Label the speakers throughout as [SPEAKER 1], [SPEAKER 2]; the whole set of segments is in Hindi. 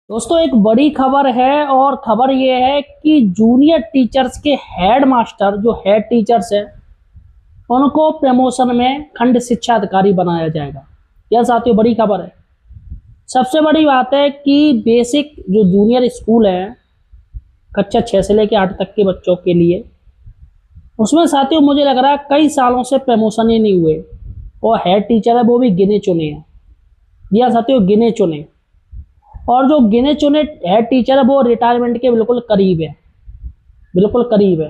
[SPEAKER 1] दोस्तों एक बड़ी खबर है और खबर ये है कि जूनियर टीचर्स के हेड मास्टर जो हेड टीचर्स हैं उनको प्रमोशन में खंड शिक्षा अधिकारी बनाया जाएगा। यह साथियों बड़ी खबर है। सबसे बड़ी बात है कि बेसिक जो जूनियर स्कूल है कक्षा 6 से लेकर 8 तक के बच्चों के लिए उसमें साथियों मुझे लग रहा है कई सालों से प्रमोशन ही नहीं हुए और हेड टीचर है वो भी गिने चुने हैं। जी हाँ साथियों, गिने चुने। और जो गिने चुने हेड टीचर है वो रिटायरमेंट के बिल्कुल करीब है, बिल्कुल करीब है।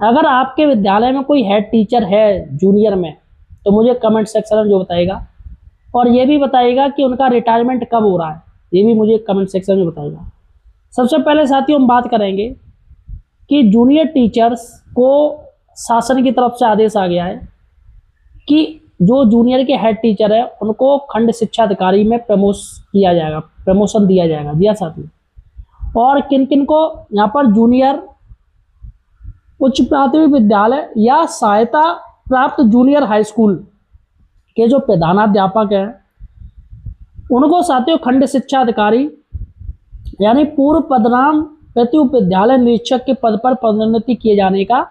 [SPEAKER 1] अगर आपके विद्यालय में कोई हेड टीचर है जूनियर में तो मुझे कमेंट सेक्शन में जो बताएगा और ये भी बताइएगा कि उनका रिटायरमेंट कब हो रहा है, ये भी मुझे कमेंट सेक्शन में बताइएगा। सबसे पहले साथियों हम बात करेंगे कि जूनियर टीचर्स को शासन की तरफ से आदेश आ गया है कि जो जूनियर के हेड टीचर है उनको खंड शिक्षा अधिकारी में प्रमोशन दिया जाएगा। दिया साथियों। और किन किन को यहाँ पर जूनियर उच्च प्राथमिक विद्यालय या सहायता प्राप्त जूनियर हाई स्कूल के जो प्रधानाध्यापक हैं उनको साथियों खंड शिक्षा अधिकारी यानी पूर्व पदनाम प्रति उप विद्यालय निरीक्षक के पद पर पदोन्नति किए जाने का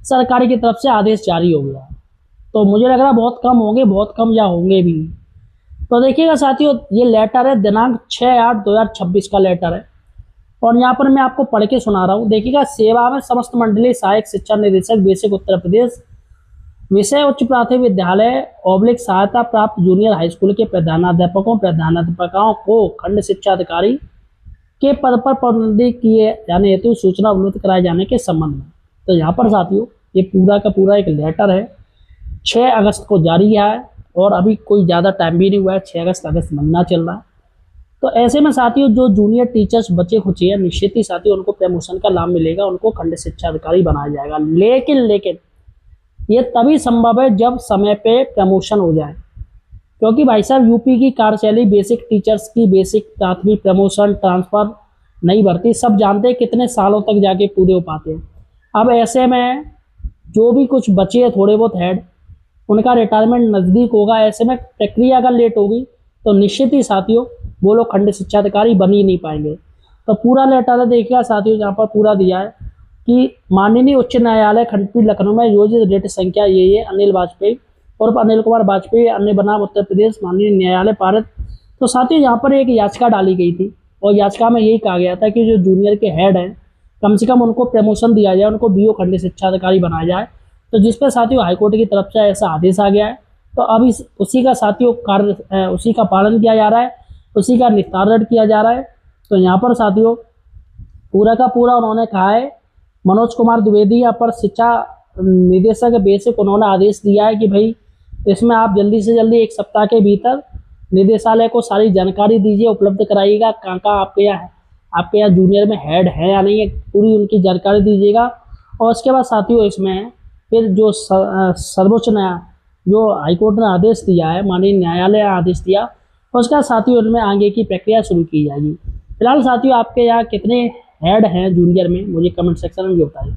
[SPEAKER 1] सरकार की तरफ से आदेश जारी हो गया। तो मुझे लग रहा है बहुत कम होंगे, बहुत कम या होंगे भी। तो देखिएगा साथियों, ये लेटर है दिनांक 6/8/2026 का लेटर है और यहाँ पर मैं आपको पढ़ के सुना रहा हूँ। देखिएगा, सेवा में समस्त मंडलीय सहायक शिक्षा निदेशक बेसिक उत्तर प्रदेश विषय उच्च प्राथमिक विद्यालय / सहायता प्राप्त जूनियर हाई स्कूल के प्रधानाध्यापकों प्रधानाध्यापिकाओं को खंड शिक्षा अधिकारी के पद पर पदोन्नति किए जाने हेतु सूचना उपलब्ध कराए जाने के संबंध में। तो यहाँ पर साथियों ये पूरा का पूरा एक लेटर है, 6 अगस्त को जारी है और अभी कोई ज़्यादा टाइम भी नहीं हुआ है, 6 अगस्त महीना चल रहा है। तो ऐसे में साथियों जो जूनियर टीचर्स बचे खुचे हैं निश्चित ही साथियों उनको प्रमोशन का लाभ मिलेगा, उनको खंड शिक्षा अधिकारी बनाया जाएगा। लेकिन ये तभी संभव है जब समय पे प्रमोशन हो जाए, क्योंकि भाई साहब यूपी की कार्यशैली बेसिक टीचर्स की बेसिक प्राथमिक प्रमोशन ट्रांसफर नहीं भर्ती सब जानते हैं कितने सालों तक जाके पूरे हो पाते हैं। अब ऐसे में जो भी कुछ बचे हैं थोड़े बहुत हेड उनका रिटायरमेंट नज़दीक होगा, ऐसे में प्रक्रिया अगर लेट होगी तो निश्चित ही साथियों वो लोग खंड शिक्षा अधिकारी बन ही नहीं पाएंगे। तो पूरा लेटर देखिएगा साथियों, जहाँ पर पूरा दिया है कि माननीय उच्च न्यायालय खंडपीठ लखनऊ में योजित रेट संख्या ये अनिल वाजपेयी और अनिल कुमार वाजपेयी अन्य बनाम उत्तर प्रदेश माननीय न्यायालय पारित। तो साथियों यहाँ पर एक याचिका डाली गई थी और याचिका में यही कहा गया था कि जो जूनियर के हेड हैं कम से कम उनको प्रमोशन दिया जाए, उनको बीओ खंड शिक्षा अधिकारी बनाया जाए। तो जिस पर साथियों हाईकोर्ट की तरफ से ऐसा आदेश आ गया है। तो अब उसी का साथियों उसी का पालन किया जा रहा है, उसी का निस्तारण किया जा रहा है। तो यहाँ पर साथियों पूरा का पूरा उन्होंने कहा है, मनोज कुमार द्विवेदी अपर शिक्षा निदेशक बेसिक उन्होंने आदेश दिया है कि भाई इसमें आप जल्दी से जल्दी 1 सप्ताह के भीतर निदेशालय को सारी जानकारी दीजिए, उपलब्ध कराइएगा कहाँ आपके यहाँ जूनियर में हेड है या नहीं है, पूरी उनकी जानकारी दीजिएगा। और उसके बाद साथियों इसमें फिर जो सर्वोच्च जो हाईकोर्ट ने आदेश दिया है, माननीय न्यायालय आदेश दिया, उसका साथियों इनमें आगे की प्रक्रिया शुरू की जाएगी। फिलहाल साथियों आपके यहाँ कितने हेड हैं जूनियर में मुझे कमेंट सेक्शन में बताइए।